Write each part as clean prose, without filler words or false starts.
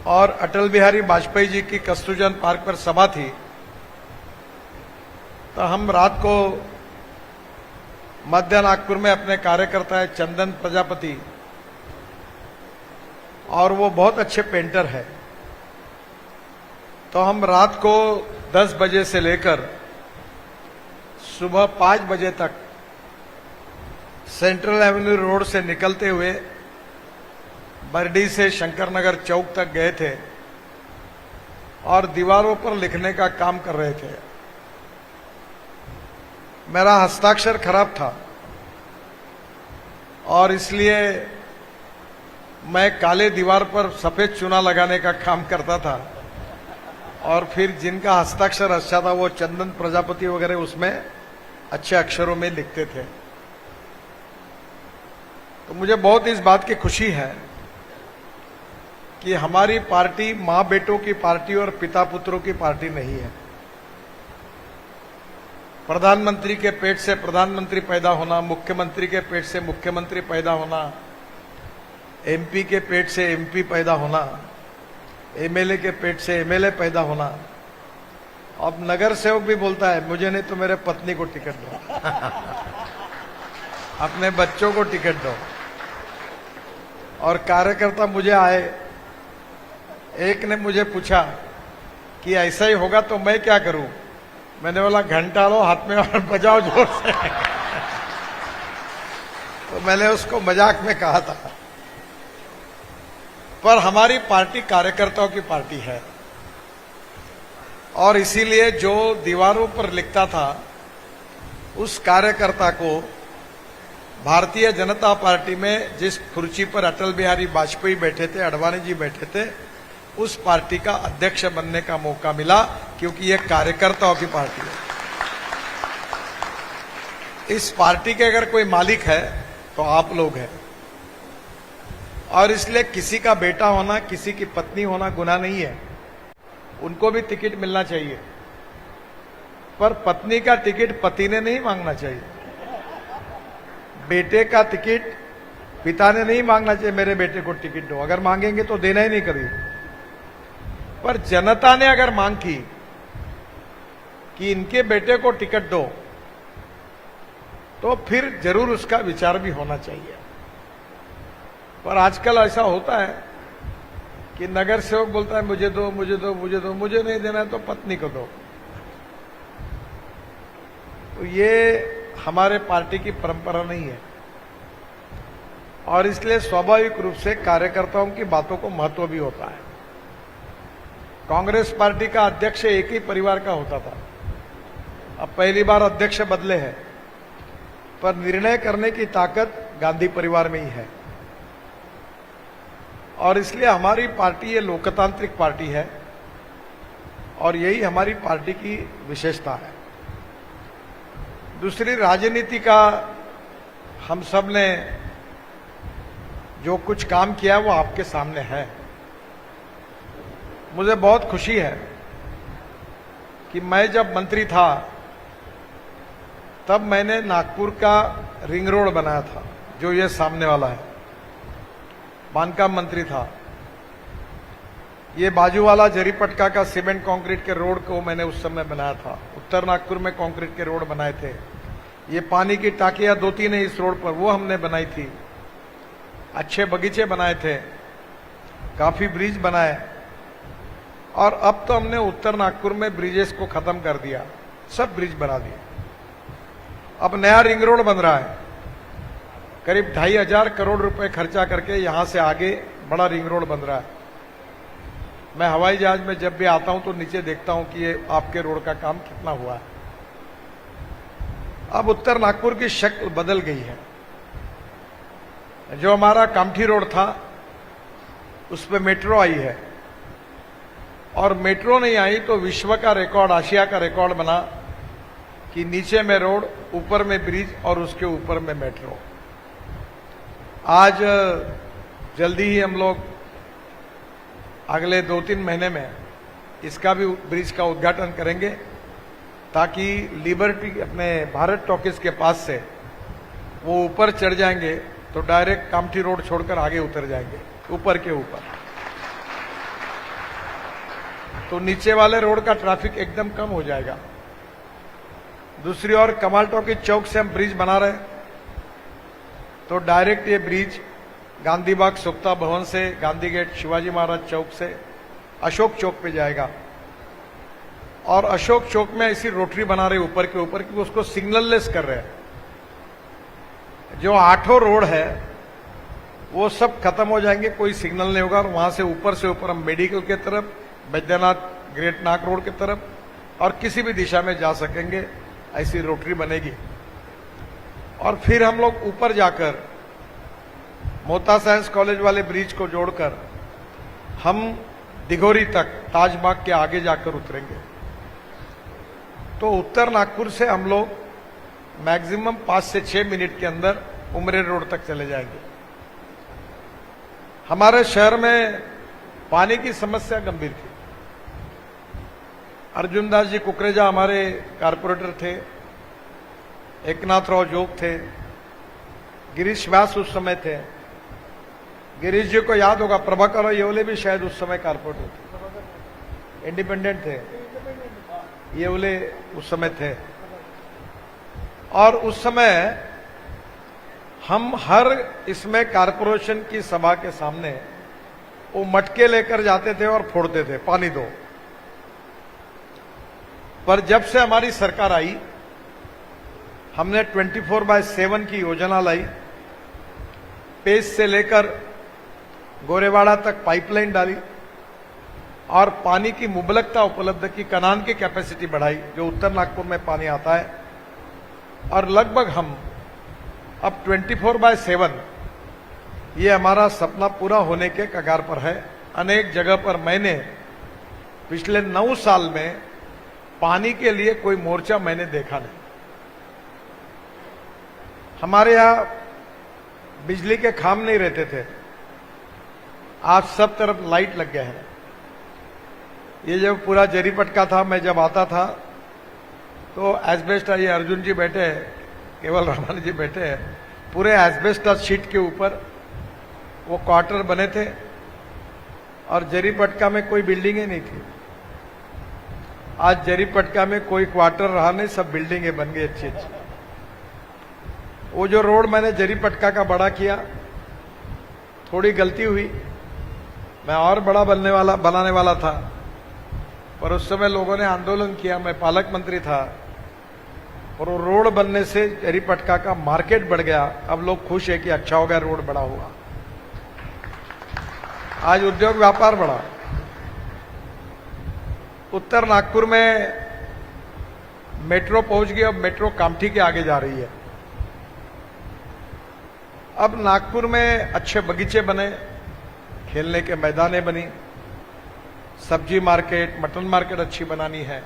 और अटल बिहारी वाजपेयी जी की कस्तूरचंद पार्क पर सभा थी, तो हम रात को मध्य नागपुर में अपने कार्यकर्ता है चंदन प्रजापति, और वो बहुत अच्छे पेंटर है, तो हम रात को 10 बजे से लेकर सुबह 5 बजे तक सेंट्रल एवेन्यू रोड से निकलते हुए बरडी से शंकरनगर चौक तक गए थे और दीवारों पर लिखने का काम कर रहे थे। मेरा हस्ताक्षर खराब था और इसलिए मैं काले दीवार पर सफेद चूना लगाने का काम करता था, और फिर जिनका हस्ताक्षर अच्छा था वो चंदन प्रजापति वगैरह उसमें अच्छे अक्षरों में लिखते थे। तो मुझे बहुत इस बात की खुशी है कि हमारी पार्टी मां बेटों की पार्टी और पिता पुत्रों की पार्टी नहीं है। प्रधानमंत्री के पेट से प्रधानमंत्री पैदा होना, मुख्यमंत्री के पेट से मुख्यमंत्री पैदा होना, एमपी के पेट से एमपी पैदा होना, एमएलए के पेट से एमएलए पैदा होना। अब नगर सेवक भी बोलता है मुझे नहीं तो मेरे पत्नी को टिकट दो अपने बच्चों को टिकट दो। और कार्यकर्ता मुझे आए, एक ने मुझे पूछा कि ऐसा ही होगा तो मैं क्या करूं। मैंने बोला घंटा लो हाथ में और बजाओ जोर से तो मैंने उसको मजाक में कहा था, पर हमारी पार्टी कार्यकर्ताओं की पार्टी है, और इसीलिए जो दीवारों पर लिखता था उस कार्यकर्ता को भारतीय जनता पार्टी में जिस कुर्सी पर अटल बिहारी वाजपेयी बैठे थे, अडवाणी जी बैठे थे, उस पार्टी का अध्यक्ष बनने का मौका मिला, क्योंकि यह कार्यकर्ताओं की पार्टी है। इस पार्टी के अगर कोई मालिक है तो आप लोग हैं, और इसलिए किसी का बेटा होना, किसी की पत्नी होना गुनाह नहीं है। उनको भी टिकट मिलना चाहिए, पर पत्नी का टिकट पति ने नहीं मांगना चाहिए। बेटे का टिकट पिता ने नहीं मांगना चाहिए, मेरे बेटे को टिकट दो। अगर मांगेंगे तो देना ही नहीं कभी। पर जनता ने अगर मांग की कि इनके बेटे को टिकट दो, तो फिर जरूर उसका विचार भी होना चाहिए। पर आजकल ऐसा होता है कि नगर सेवक बोलता है मुझे दो, मुझे दो, मुझे दो, मुझे नहीं देना है तो पत्नी को दो। तो ये हमारे पार्टी की परंपरा नहीं है, और इसलिए स्वाभाविक रूप से कार्यकर्ताओं की बातों को महत्व भी होता है। कांग्रेस पार्टी का अध्यक्ष एक ही परिवार का होता था, अब पहली बार अध्यक्ष बदले हैं, पर निर्णय करने की ताकत गांधी परिवार में ही है। और इसलिए हमारी पार्टी ये लोकतांत्रिक पार्टी है, और यही हमारी पार्टी की विशेषता है। दूसरी, राजनीति का हम सब ने जो कुछ काम किया वो आपके सामने है। मुझे बहुत खुशी है कि मैं जब मंत्री था तब मैंने नागपुर का रिंग रोड बनाया था, जो ये सामने वाला है। बांधकाम मंत्री था। ये बाजू वाला जरीपटका का सीमेंट कंक्रीट के रोड को मैंने उस समय बनाया था। उत्तर नागपुर में कंक्रीट के रोड बनाए थे। ये पानी की टाकियां 2-3 है इस रोड पर, वो हमने बनाई थी। अच्छे बगीचे बनाए थे, काफी ब्रिज बनाए, और अब तो हमने उत्तर नागपुर में ब्रिजेस को खत्म कर दिया, सब ब्रिज बना दिए। अब नया रिंग रोड बन रहा है, करीब 2,500 करोड़ रुपए खर्चा करके यहां से आगे बड़ा रिंग रोड बन रहा है। मैं हवाई जहाज में जब भी आता हूं तो नीचे देखता हूं कि ये आपके रोड का काम कितना हुआ है। अब उत्तर नागपुर की शक्ल बदल गई है। जो हमारा कामठी रोड था उस पर मेट्रो आई है, और मेट्रो नहीं आई तो विश्व का रिकॉर्ड, आशिया का रिकॉर्ड बना कि नीचे में रोड, ऊपर में ब्रिज और उसके ऊपर में मेट्रो। आज जल्दी ही हम लोग अगले 2-3 महीने में इसका भी ब्रिज का उद्घाटन करेंगे, ताकि लिबर्टी अपने भारत टॉकीज के पास से वो ऊपर चढ़ जाएंगे तो डायरेक्ट कामठी रोड छोड़कर आगे उतर जाएंगे, ऊपर के ऊपर। तो नीचे वाले रोड का ट्रैफिक एकदम कम हो जाएगा। दूसरी ओर कमाल टॉकीज चौक से हम ब्रिज बना रहे, तो डायरेक्ट ये ब्रिज गांधी बाग सुक्ता भवन से गांधी गेट शिवाजी महाराज चौक से अशोक चौक पे जाएगा। और अशोक चौक में ऐसी रोटरी बना रहे ऊपर के ऊपर कि उसको सिग्नललेस कर रहे हैं। जो 8 रोड है वो सब खत्म हो जाएंगे, कोई सिग्नल नहीं होगा, और वहां से ऊपर हम मेडिकल के तरफ, बैद्यनाथ ग्रेट नाक रोड की तरफ और किसी भी दिशा में जा सकेंगे। ऐसी रोटरी बनेगी। और फिर हम लोग ऊपर जाकर मोता साइंस कॉलेज वाले ब्रिज को जोड़कर हम दिघोरी तक ताजबाग के आगे जाकर उतरेंगे। तो उत्तर नागपुर से हम लोग मैक्सिमम 5 से 6 मिनट के अंदर उमरे रोड तक चले जाएंगे। हमारे शहर में पानी की समस्या गंभीर थी। अर्जुन दास जी कुकरेजा हमारे कारपोरेटर थे, एकनाथ राव जोग थे, गिरीश व्यास उस समय थे। गिरीश जी को याद होगा, प्रभाकर राव येवले भी शायद उस समय कारपोरेटर थे, इंडिपेंडेंट थे, येवले उस समय थे। और उस समय हम हर इसमें कारपोरेशन की सभा के सामने वो मटके लेकर जाते थे और फोड़ते थे, पानी दो। पर जब से हमारी सरकार आई, हमने 24/7 की योजना लाई। पेज से लेकर गोरेवाड़ा तक पाइपलाइन डाली और पानी की मुबलकता उपलब्ध की, कनान की कैपेसिटी बढ़ाई जो उत्तर नागपुर में पानी आता है। और लगभग हम अब 24/7 ये हमारा सपना पूरा होने के कगार पर है। अनेक जगह पर मैंने पिछले 9 साल में पानी के लिए कोई मोर्चा मैंने देखा नहीं। हमारे यहां बिजली के खाम नहीं रहते थे, आज सब तरफ लाइट लग गए हैं। ये जब पूरा जरीपटका था, मैं जब आता था तो एस्बेस्टस, ये अर्जुन जी बैठे हैं, केवल रामानी जी बैठे हैं, पूरे एस्बेस्टस शीट के ऊपर वो क्वार्टर बने थे और जरीपटका में कोई बिल्डिंग ही नहीं थी। आज जरीपटका में कोई क्वार्टर रहा नहीं, सब बिल्डिंगें बन गई अच्छी अच्छी। वो जो रोड मैंने जरीपटका का बड़ा किया, थोड़ी गलती हुई, मैं और बड़ा बनाने वाला था, पर उस समय लोगों ने आंदोलन किया, मैं पालक मंत्री था, और वो रोड बनने से जरीपटका का मार्केट बढ़ गया। अब लोग खुश है कि अच्छा हो गया, रोड बड़ा हुआ, आज उद्योग व्यापार बढ़ा। उत्तर नागपुर में मेट्रो पहुंच गई, अब मेट्रो कामठी के आगे जा रही है। अब नागपुर में अच्छे बगीचे बने, खेलने के मैदानें बनी, सब्जी मार्केट, मटन मार्केट अच्छी बनानी है।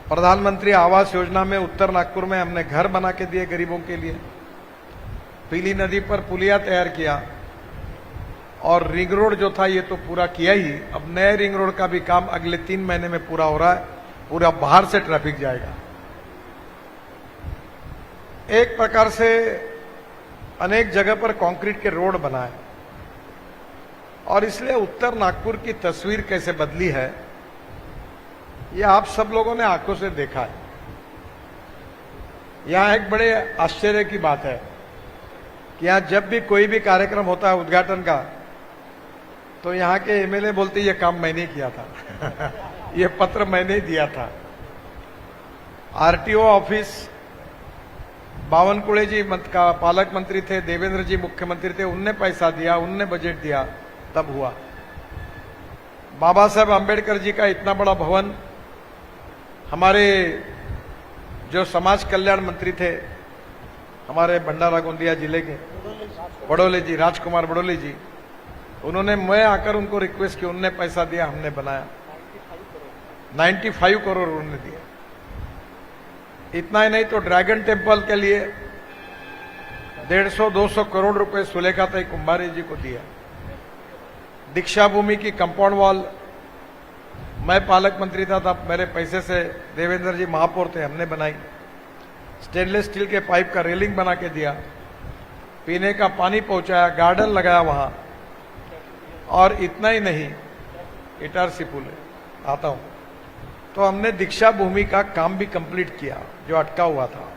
प्रधानमंत्री आवास योजना में उत्तर नागपुर में हमने घर बना के दिए गरीबों के लिए। पीली नदी पर पुलिया तैयार किया और रिंग रोड जो था ये तो पूरा किया ही। अब नए रिंग रोड का भी काम अगले 3 महीने में पूरा हो रहा है, पूरा बाहर से ट्रैफिक जाएगा। एक प्रकार से अनेक जगह पर कंक्रीट के रोड बनाए और इसलिए उत्तर नागपुर की तस्वीर कैसे बदली है ये आप सब लोगों ने आंखों से देखा है। यहां एक बड़े आश्चर्य की बात है कि यहां जब भी कोई भी कार्यक्रम होता है उद्घाटन का, तो यहां के एमएलए बोलते ये काम मैंने किया था ये पत्र मैंने दिया था। आरटीओ ऑफिस, बावनकुळे जी का पालक मंत्री थे, देवेंद्र जी मुख्यमंत्री थे, उनने पैसा दिया, उनने बजट दिया, तब हुआ। बाबा साहब आंबेडकर जी का इतना बड़ा भवन, हमारे जो समाज कल्याण मंत्री थे हमारे भंडारा गोंदिया जिले के, बड़ोले जी, राजकुमार बड़ोले जी, उन्होंने, मैं आकर उनको रिक्वेस्ट की, उनने पैसा दिया, हमने बनाया। 95 करोड़ उन्होंने दिया। इतना ही नहीं तो ड्रैगन टेम्पल के लिए 150-200 करोड़ रुपए सुलेखाताई कुंभारे जी को दिया। दीक्षा भूमि की कंपाउंड वॉल, मैं पालक मंत्री था तब मेरे पैसे से, देवेंद्र जी महापौर थे, हमने बनाई। स्टेनलेस स्टील के पाइप का रेलिंग बना के दिया, पीने का पानी पहुंचाया, गार्डन लगाया वहां। और इतना ही नहीं, इटारसी पुल है, आता हूं, तो हमने दीक्षा भूमि का काम भी कंप्लीट किया जो अटका हुआ था।